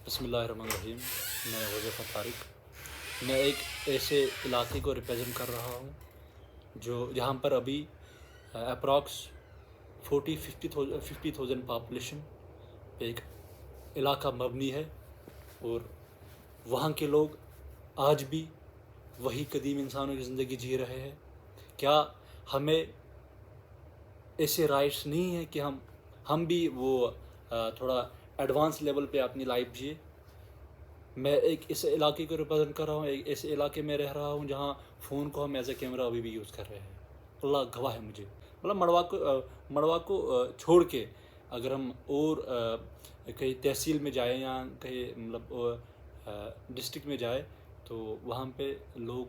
बिस्मिल्लाहिर्रहमानिर्रहीम। मैं हुज़ैफ़ा तारिक। मैं एक ऐसे इलाके को रिप्रेजेंट कर रहा हूँ जो जहाँ पर अभी अप्रॉक्स 50,000 पॉपुलेशन पे एक इलाका मबनी है, और वहाँ के लोग आज भी वही कदीम इंसानों की ज़िंदगी जी रहे हैं। क्या हमें ऐसे राइट्स नहीं है कि हम भी वो थोड़ा एडवांस लेवल पे अपनी लाइफ जिए? मैं एक इस इलाके को रिप्रेजेंट कर रहा हूँ, एक ऐसे इलाके में रह रहा हूँ जहाँ फ़ोन को हम एज ए कैमरा अभी भी यूज़ कर रहे हैं। अल्लाह गवाह है मुझे। मतलब मड़वा को छोड़ के अगर हम और कहीं तहसील में जाए या कहीं मतलब डिस्ट्रिक्ट में जाए, तो वहाँ पे लोग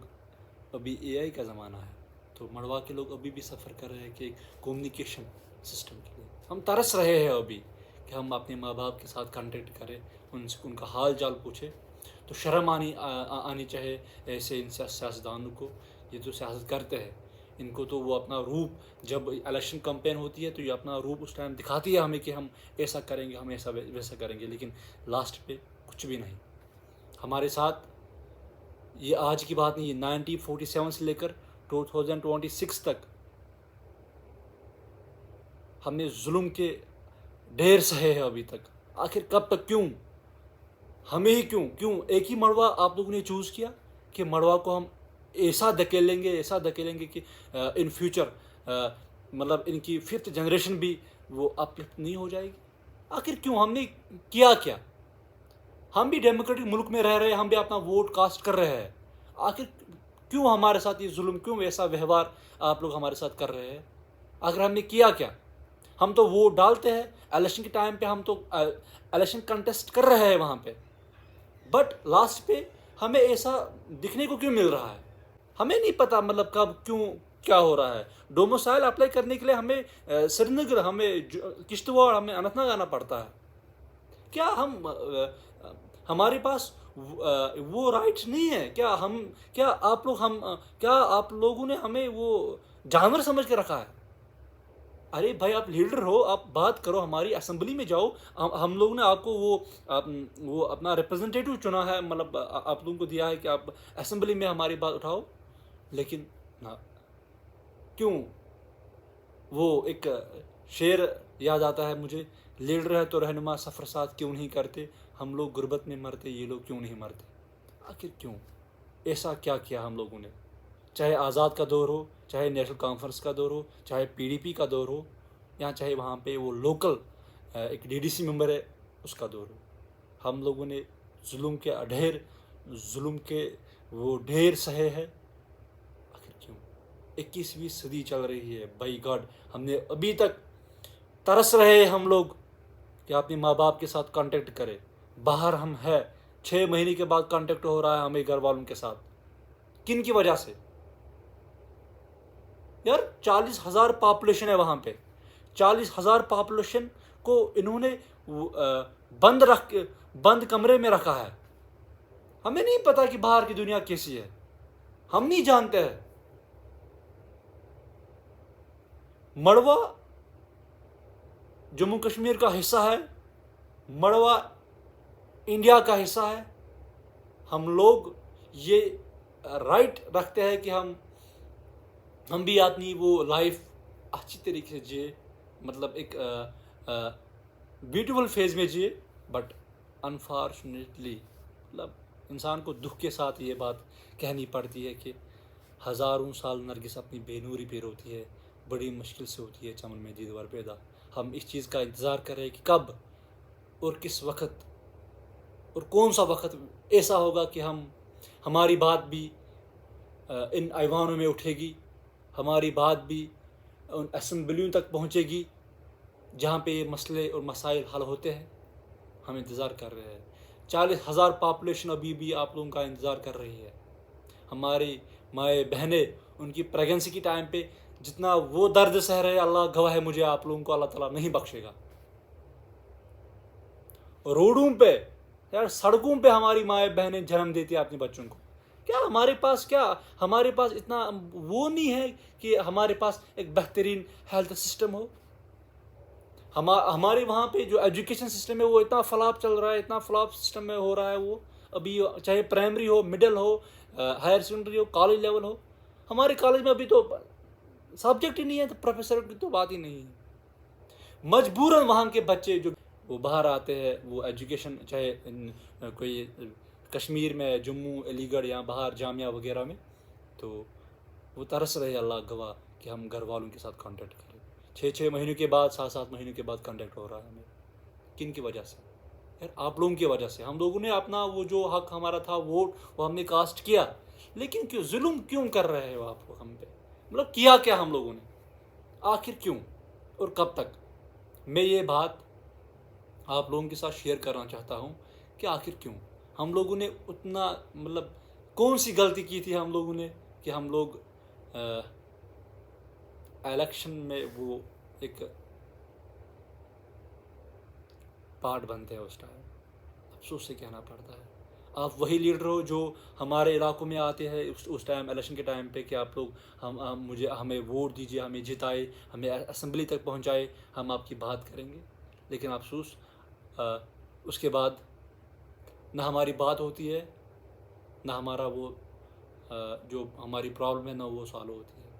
अभी एआई का ज़माना है, तो मड़वा के लोग अभी भी सफ़र कर रहे हैं कि कम्युनिकेशन सिस्टम के लिए हम तरस रहे हैं अभी कि हम अपने माँ बाप के साथ कांटेक्ट करें, उनसे उनका हाल चाल पूछे। तो शर्म आनी चाहिए ऐसे इन सियासतदानों को। ये जो सियासत करते हैं, इनको तो वो अपना रूप, जब इलेक्शन कैंपेन होती है तो ये अपना रूप उस टाइम दिखाती है हमें कि हम ऐसा करेंगे, हम ऐसा वैसा करेंगे, लेकिन लास्ट पे कुछ भी नहीं। हमारे साथ ये आज की बात नहीं है, 1947 से लेकर 2026 तक हमने जुल्म के ढेर सहे हैं अभी तक। आखिर कब तक? क्यों हमें ही? क्यों एक ही मड़वा आप लोगों ने चूज़ किया कि मड़वा को हम ऐसा धकेलेंगे कि इन फ्यूचर मतलब इनकी 5th जनरेशन भी वो अपलिफ्ट नहीं हो जाएगी? आखिर क्यों? हमने किया क्या? हम भी डेमोक्रेटिक मुल्क में रह रहे हैं, हम भी अपना वोट कास्ट कर रहे हैं। आखिर क्यों हमारे साथ ये जुल्म, क्यों ऐसा व्यवहार आप लोग हमारे साथ कर रहे हैं? आखिर हमने किया क्या? हम तो वोट डालते हैं इलेक्शन के टाइम पे, हम तो इलेक्शन कंटेस्ट कर रहे हैं वहाँ पे, बट लास्ट पे हमें ऐसा दिखने को क्यों मिल रहा है? हमें नहीं पता मतलब कब, क्यों, क्या हो रहा है। डोमिसाइल अप्लाई करने के लिए हमें श्रीनगर, हमें किश्तवाड़, हमें अनंतनाग आना पड़ता है। क्या हमारे पास वो राइट्स नहीं है? क्या आप लोगों ने हमें वो जानवर समझ के रखा है? अरे भाई, आप लीडर हो, आप बात करो, हमारी असेंबली में जाओ। हम लोगों ने आपको वो अपना रिप्रेजेंटेटिव चुना है, मतलब आप लोगों को दिया है कि आप असेंबली में हमारी बात उठाओ, लेकिन ना। क्यों? वो एक शेर याद आता है मुझे, लीडर है तो रहनुमा सफ़र साथ क्यों नहीं करते, हम लोग गुर्बत में मरते, ये लोग क्यों नहीं मरते? आखिर क्यों? ऐसा क्या किया हम लोगों ने? चाहे आज़ाद का दौर हो, चाहे नेशनल कॉन्फ्रेंस का दौर हो, चाहे पीडीपी का दौर हो, या चाहे वहाँ पे वो लोकल एक डीडीसी मेंबर है उसका दौर हो, हम लोगों ने जुल्म के वो ढेर सहे हैं। आखिर क्यों? 21वीं सदी चल रही है, बाई गॉड। हमने अभी तक तरस रहे हैं हम लोग कि अपने माँ बाप के साथ कांटेक्ट करें। बाहर हम है, 6 महीने के बाद कांटेक्ट हो रहा है हमें घर वालों के साथ। किन की वजह से? यार 40,000 पॉपुलेशन है वहाँ पे। 40,000 पॉपुलेशन को इन्होंने बंद कमरे में रखा है। हमें नहीं पता कि बाहर की दुनिया कैसी है, हम नहीं जानते हैं। मड़वा जम्मू कश्मीर का हिस्सा है, मड़वा इंडिया का हिस्सा है। हम लोग ये राइट रखते हैं कि हम भी अपनी वो लाइफ अच्छी तरीके से जिए, मतलब एक ब्यूटीफुल फेज में जिए। बट अनफॉर्चुनेटली मतलब इंसान को दुख के साथ ये बात कहनी पड़ती है कि हज़ारों साल नरगिस अपनी बेनूरी पे रोती है, बड़ी मुश्किल से होती है चमन में दीदार पैदा। हम इस चीज़ का इंतज़ार कर रहे हैं कि कब और किस वक्त और कौन सा वक्त ऐसा होगा कि हमारी बात भी इन ऐवानों में उठेगी, हमारी बात भी उन असेंबलियों तक पहुंचेगी जहां पे ये मसले और मसाइल हल होते हैं। हम इंतज़ार कर रहे हैं। 40,000 पॉपुलेशन अभी भी आप लोगों का इंतज़ार कर रही है। हमारी माएँ बहनें उनकी प्रेगनेंसी की टाइम पे जितना वो दर्द सह रहे हैं, अल्लाह गवाह है मुझे, आप लोगों को अल्लाह ताला नहीं बख्शेगा। रोडों पे, यार सड़कों पे हमारी माएँ बहनें जन्म देती है अपने बच्चों को। क्या हमारे पास इतना वो नहीं है कि हमारे पास एक बेहतरीन हेल्थ सिस्टम हो? ہمارے وہاں پہ جو ایجوکیشن سسٹم ہے وہ اتنا فلاپ چل رہا ہے، اتنا فلاپ سسٹم میں ہو رہا ہے وہ ابھی، چاہے پرائمری ہو، مڈل ہو، ہائر سیکنڈری ہو، کالج لیول ہو. ہمارے کالج میں ابھی تو سبجیکٹ ہی نہیں ہے، تو پروفیسر کی تو بات ہی نہیں ہے. مجبوراً وہاں کے بچے جو وہ باہر آتے ہیں، وہ ایجوکیشن چاہے کوئی کشمیر میں، جموں، علی گڑھ یا باہر جامعہ وغیرہ میں، تو وہ ترس رہے اللہ گواہ کہ ہم گھر والوں کے ساتھ کانٹیکٹ کریں. 6 مہینوں کے بعد، 7 مہینوں کے بعد کانٹیکٹ ہو رہا ہے ہمیں. کن کی وجہ سے؟ یار آپ لوگوں کی وجہ سے. ہم لوگوں نے اپنا وہ جو حق ہمارا تھا ووٹ، وہ ہم نے کاسٹ کیا، لیکن کیوں ظلم کیوں کر رہے ہو آپ ہم پہ؟ مطلب کیا کیا ہم لوگوں نے؟ آخر کیوں اور کب تک؟ میں یہ بات آپ لوگوں کے ساتھ شیئر کرنا چاہتا ہوں کہ آخر کیوں ہم لوگوں نے اتنا، مطلب کون سی غلطی کی تھی ہم لوگوں نے کہ ہم لوگ الیکشن میں وہ ایک پارٹ بنتے ہیں اس ٹائم. افسوس سے کہنا پڑتا ہے. آپ وہی لیڈر ہو جو ہمارے علاقوں میں آتے ہیں اس ٹائم، الیکشن کے ٹائم پہ، کہ آپ لوگ ہمیں ووٹ دیجیے، ہمیں جتائے، ہمیں اسمبلی تک پہنچائے، ہم آپ کی بات کریں گے. لیکن افسوس اس کے بعد نہ ہماری بات ہوتی ہے، نہ ہمارا وہ جو ہماری پرابلم ہے نہ وہ سالو ہوتی ہے.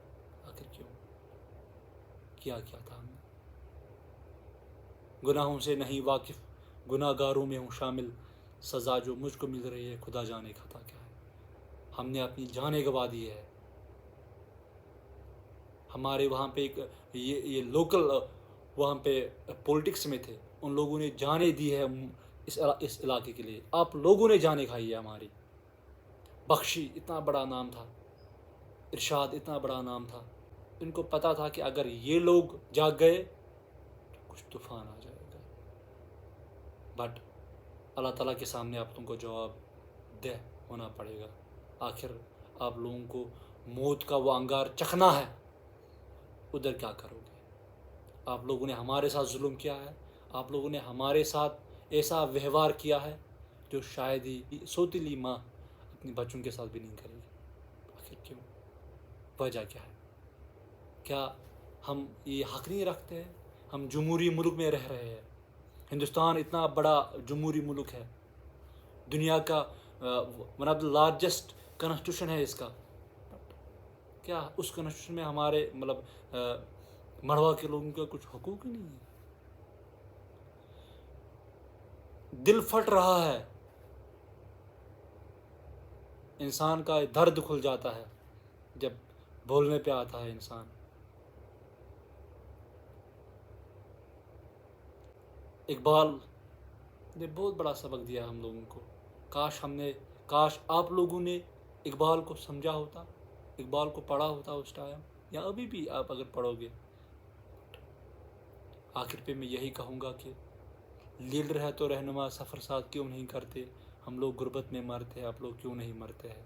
آخر کیوں؟ کیا تھا ہم نے؟ گناہوں سے نہیں واقف، گناہ گاروں میں ہوں شامل، سزا جو مجھ کو مل رہی ہے خدا جانے خطا کیا ہے. ہم نے اپنی جانیں گنوا دی ہے. ہمارے وہاں پہ ایک یہ لوکل وہاں پہ پولیٹکس میں تھے، ان لوگوں نے جانیں دی ہے اس علاقے کے لیے. آپ لوگوں نے جانیں کھائی ہے ہماری. بخشی اتنا بڑا نام تھا، ارشاد اتنا بڑا نام تھا. ان کو پتا تھا کہ اگر یہ لوگ جاگ گئے تو کچھ طوفان آ جائے گا. بٹ اللہ تعالیٰ کے سامنے آپ تم کو جواب دہ ہونا پڑے گا. آخر آپ لوگوں کو موت کا وہ انگار چکھنا ہے، ادھر کیا کرو گے؟ آپ لوگوں نے ہمارے ساتھ ظلم کیا ہے، آپ لوگوں نے ہمارے ساتھ ایسا ویوہار کیا ہے جو شاید ہی سوتیلی ماں اپنے بچوں کے ساتھ بھی نہیں کرے گی. آخر کیوں؟ وجہ کیا ہے؟ کیا ہم یہ حق نہیں رکھتے ہیں؟ ہم جمہوری ملک میں رہ رہے ہیں. ہندوستان اتنا بڑا جمہوری ملک ہے، دنیا کا one of the largest constitution ہے اس کا. کیا اس کانسٹیٹیوشن میں ہمارے مطلب مروا کے لوگوں کا کچھ حقوق ہی نہیں ہے؟ دل پھٹ رہا ہے، انسان کا درد کھل جاتا ہے جب بولنے پہ آتا ہے انسان. اقبال نے بہت بڑا سبق دیا ہم لوگوں کو. کاش آپ لوگوں نے اقبال کو سمجھا ہوتا، اقبال کو پڑھا ہوتا اس ٹائم، یا ابھی بھی آپ اگر پڑھو گے. آخر پہ میں یہی کہوں گا کہ لیڈر ہے تو رہنما سفر ساتھ کیوں نہیں کرتے؟ ہم لوگ غربت میں مرتے ہیں، آپ لوگ کیوں نہیں مرتے ہیں؟